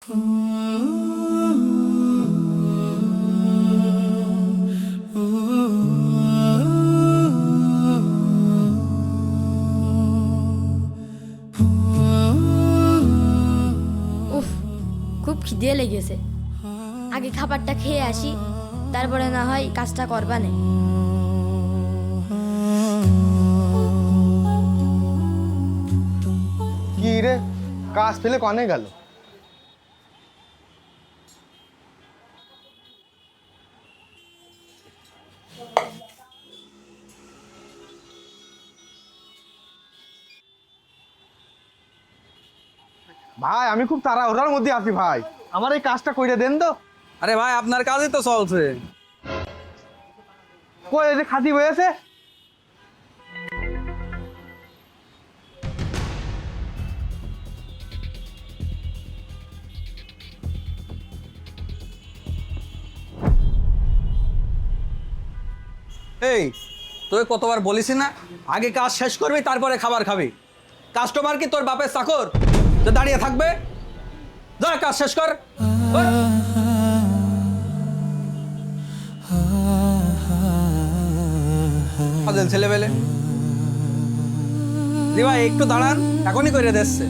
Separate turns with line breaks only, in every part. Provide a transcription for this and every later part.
উফ, খুব খিদে লেগেছে। আগে খাবারটা খেয়ে আসি, তারপরে না হয় কাজটা করবানে।
কি রে, কাজ ফেলে কনে গেল? ভাই আমি খুব তাড়াহুড়ার মধ্যে আছি ভাই, আমার এই কাজটা কইরে দেন তো।
আরে ভাই আপনার কাজই তো চলছে।
কই এই যে খাতি হয়েছে?
এই তোকে কতবার বলিস না আগে কাজ শেষ করবি তারপরে খাবার খাবি? কাস্টমার কি তোর বাপের চাকর যে দাঁড়িয়ে থাকবে? যা কাজ শেষ কর। ফাজল ছেলেবেলে। জি ভাই একটু দাঁড়ান, এখনই করে দিচ্ছে।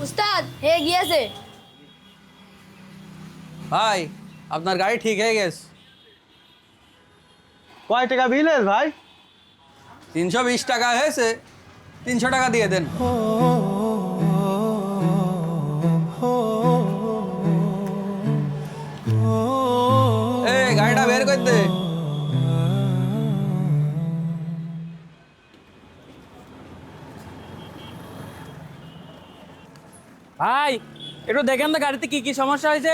উস্তাদ হয়ে গিয়েছে।
ভাই আপনার গাড়ি ঠিক হয়ে গেছে।
কয় টাকা বিল হয়েছে ভাই?
320 টাকা হয়েছে, 300 টাকা দিয়ে দেন। এই গাড়িটা বের করে দে।
ভাই একটু দেখেন তো গাড়িতে কি কি সমস্যা হয়েছে।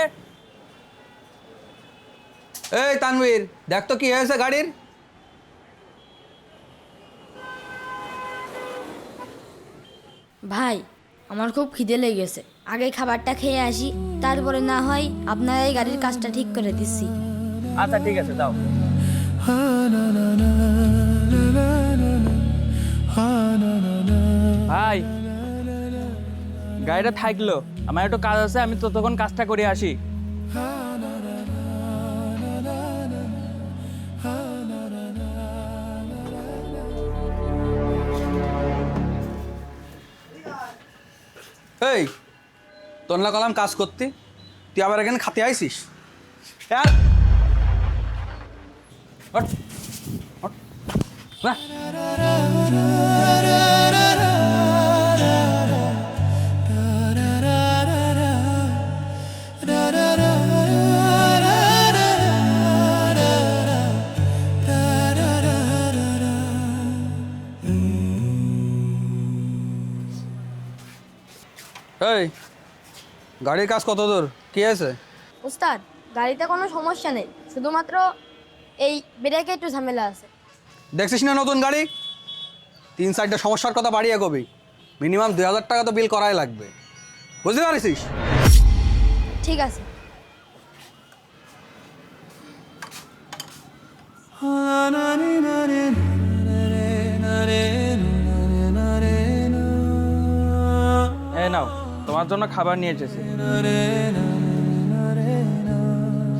এই তানভীর দেখ তো কি হয়েছে গাড়ির।
ভাই আমার খুব খিদে লেগেছে, আগে খাবারটা খেয়ে আসি, তারপরে না হয় আপনার এই গাড়ির কাজটা ঠিক করে দিচ্ছি।
আচ্ছা ঠিক আছে দাও। ভাই গাড়িটা থাকলো, আমার একটু কাজ আছে, আমি ততক্ষণ কাজটা করে আসি।
এই তোর না কলাম কাজ করতে, তুই আবার এখানে খাতে আইসিস? হট, হট, বাহ। এই গাড়ির কাজ কত দূর, কি আছে?
উস্তাদ গাড়িতে কোনো সমস্যা নেই, শুধুমাত্র এই ব্রেকে একটু ঝামেলা আছে।
দেখছিস না নতুন গাড়ি, 3-4টা সমস্যার কথা বাড়িয়ে কবি, মিনিমাম 2000 টাকা তো বিল করাই লাগবে, বুঝতে পারিস?
ঠিক আছে।
এই নাও তোমার জন্য খাবার নিয়ে এসেছি।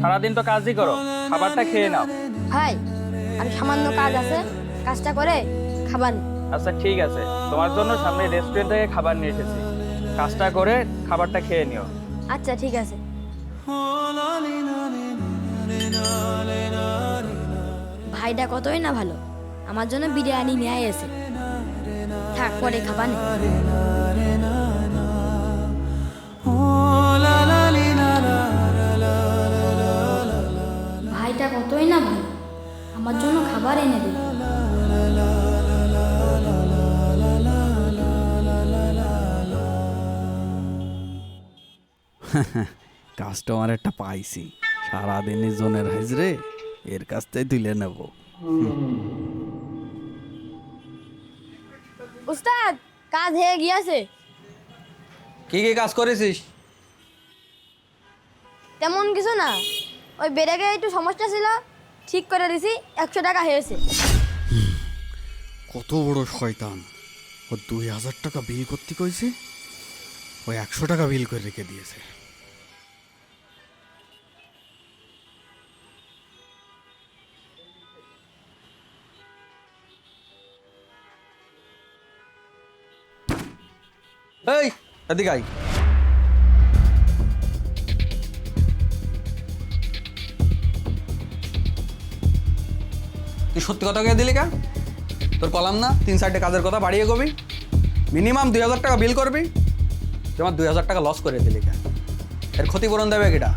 সারাদিন তো কাজই করো, খাবারটা খেয়ে নাও।
ভাই আর সামান্য কাজ আছে, কাজটা করে খাবার নিই।
আচ্ছা ঠিক আছে, তোমার জন্য সামনে রেস্টুরেন্ট থেকে খাবার নিয়ে এসেছি, কাজটা করে খাবারটা খেয়ে নিও।
আচ্ছা ঠিক আছে। ভাইটা কতই না ভালো, আমার জন্য বিরিয়ানি নিয়ে এসে। থাক পরে খাবার নেই। ভাইটা কতই না ভালো, আমার জন্য খাবার এনে দিল।
কাস্টমার একটা পাইছি, সারাদিনই জনের হাজরে এর কাছ থেকে তুলে নেব।
উস্তাদ কাজ হয়ে গিয়েছে।
কি কি কাজ করেছিস?
তেমন কিছু না, ওই ব্রেকে একটু সমস্যা ছিল, ঠিক করে দিছি, 100 টাকা হয়েছে।
কত বড় শয়তান! ও 2000 টাকা বিল করতে কইছে, ও 100 টাকা বিল করে রেখে দিয়েছে। এই এদিকে আই। তুই সত্যি কথা কে দিলি কেন? তোর কলাম না 3-4টে কাজের কথা বাড়িয়ে কবি, মিনিমাম 2000 টাকা বিল করবি, তুই আমার 2000 টাকা লস করে দিলি কেন? এর ক্ষতিপূরণ দেবে কিটা?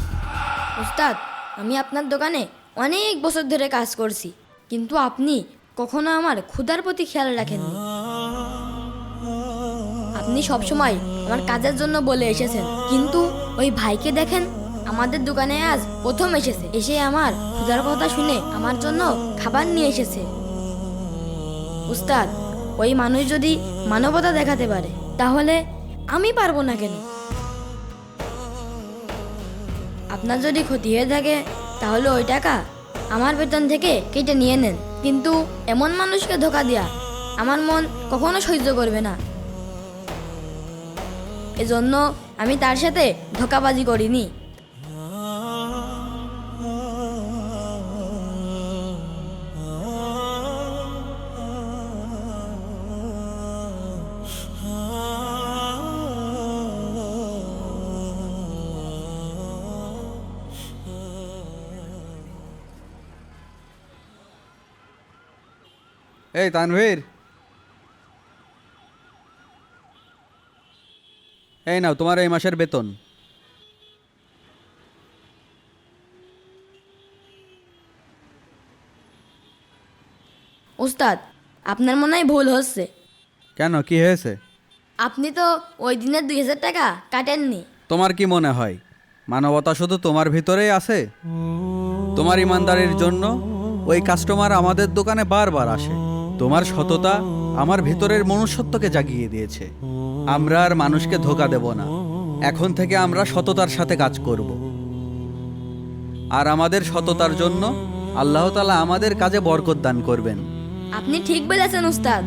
উস্তাদ আমি আপনার দোকানে অনেক বছর ধরে কাজ করছি, কিন্তু আপনি কখনো আমার ক্ষুধার প্রতি খেয়াল রাখেননি। আপনি সবসময় আমার কাজের জন্য বলে এসেছেন, কিন্তু ওই ভাইকে দেখেন, আমাদের দোকানে আজ প্রথম এসেছে, এসে আমার ক্ষুধার কথা শুনে আমার জন্য খাবার নিয়ে এসেছে। উস্তাদ ওই মানুষ যদি মানবতা দেখাতে পারে, তাহলে আমি পারবো না কেন? আপনার যদি ক্ষতি হয়ে থাকে তাহলে ওই টাকা আমার বেতন থেকে কেটে নিয়ে নেন, কিন্তু এমন মানুষকে ধোকা দেয়া আমার মন কখনো সহ্য করবে না। এজন্য আমি তার সাথে ধোকাবাজি করিনি।
এই তানভীর, এই নাও তোমার এই মাসের বেতন।
উস্তাদ আপনার মনে হয় ভুল হচ্ছে,
কেন, কি হয়েছে?
আপনি তো ওই দিনের 2000 টাকা কাটেননি।
তোমার কি মনে হয় মানবতা শুধু তোমার ভিতরেই আছে? তোমার ইমানদারির জন্য ওই কাস্টমার আমাদের দোকানে বারবার আসে। তোমার সততা আমার ভিতরের মনুষ্যত্বকে জাগিয়ে দিয়েছে। আমরা আর মানুষকে ধোকা দেব না, এখন থেকে আমরা সততার সাথে কাজ করব। আর আমাদের সততার জন্য আল্লাহ তাআলা আমাদের কাজে বরকত দান করবেন।
আপনি ঠিক বলেছেন উস্তাদ।